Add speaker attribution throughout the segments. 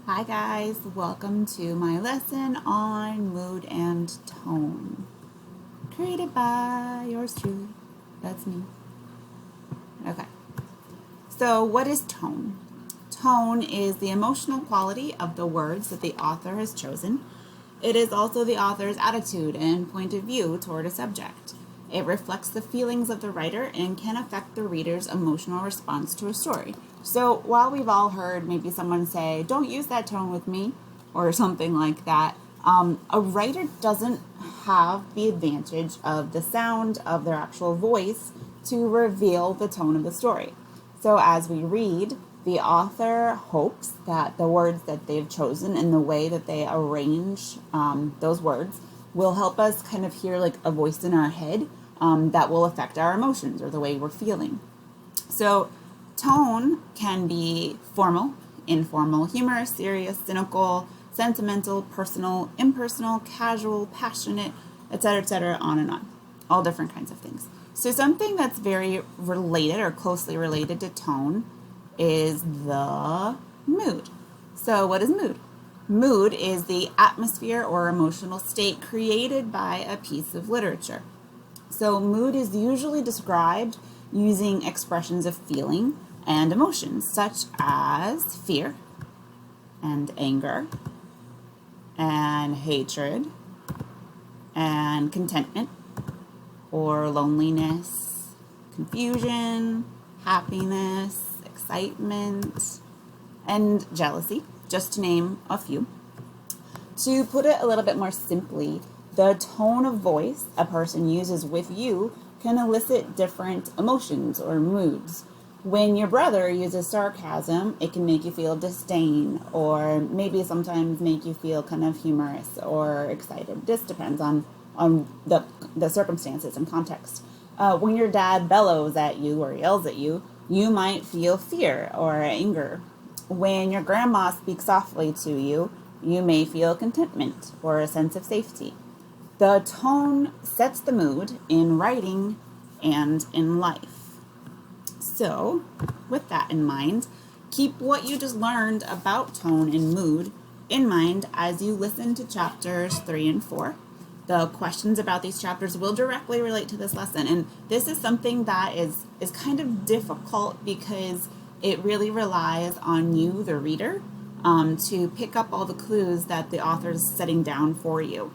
Speaker 1: Hi guys, welcome to my lesson on mood and tone. Created by yours truly. That's me. Okay. So what is tone? Tone is the emotional quality of the words that the author has chosen. It is also the author's attitude and point of view toward a subject. It reflects the feelings of the writer and can affect the reader's emotional response to a story. So while we've all heard maybe someone say, "Don't use that tone with me," or something like that, a writer doesn't have the advantage of the sound of their actual voice to reveal the tone of the story. So as we read, the author hopes that the words that they've chosen and the way that they arrange those words will help us kind of hear like a voice in our head that will affect our emotions or the way we're feeling. So tone can be formal, informal, humorous, serious, cynical, sentimental, personal, impersonal, casual, passionate, etc., on and on. All different kinds of things. So something that's very related or closely related to tone is the mood. So what is mood? Mood is the atmosphere or emotional state created by a piece of literature. So mood is usually described using expressions of feeling and emotions such as fear and anger and hatred and contentment or loneliness, confusion, happiness, excitement, and jealousy, just to name a few. To put it a little bit more simply, the tone of voice a person uses with you can elicit different emotions or moods. When your brother uses sarcasm, it can make you feel disdain or maybe sometimes make you feel kind of humorous or excited. This depends on the circumstances and context. When your dad bellows at you or yells at you, you might feel fear or anger. When your grandma speaks softly to you, you may feel contentment or a sense of safety. The tone sets the mood in writing and in life. So, with that in mind, keep what you just learned about tone and mood in mind as you listen to chapters 3 and 4. The questions about these chapters will directly relate to this lesson, and this is something that is kind of difficult because it really relies on you, the reader, to pick up all the clues that the author is setting down for you.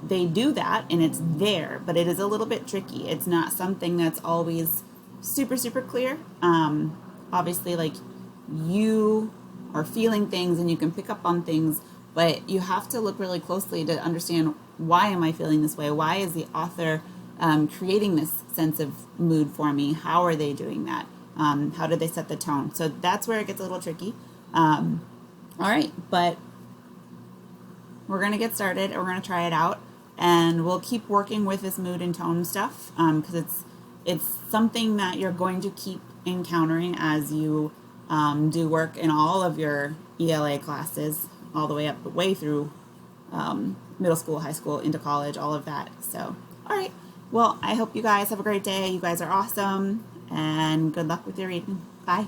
Speaker 1: They do that and it's there, but it is a little bit tricky. It's not something that's always super clear. Obviously, like, you are feeling things and you can pick up on things, but you have to look really closely to understand, why am I feeling this way? Why is the author creating this sense of mood for me? How are they doing that? How do they set the tone? So that's where it gets a little tricky. All right, but we're going to get started. We're going to try it out, and we'll keep working with this mood and tone stuff because it's something that you're going to keep encountering as you do work in all of your ELA classes, all the way up, way through middle school, high school, into college, all of that. So, all right. Well, I hope you guys have a great day. You guys are awesome, and good luck with your reading. Bye.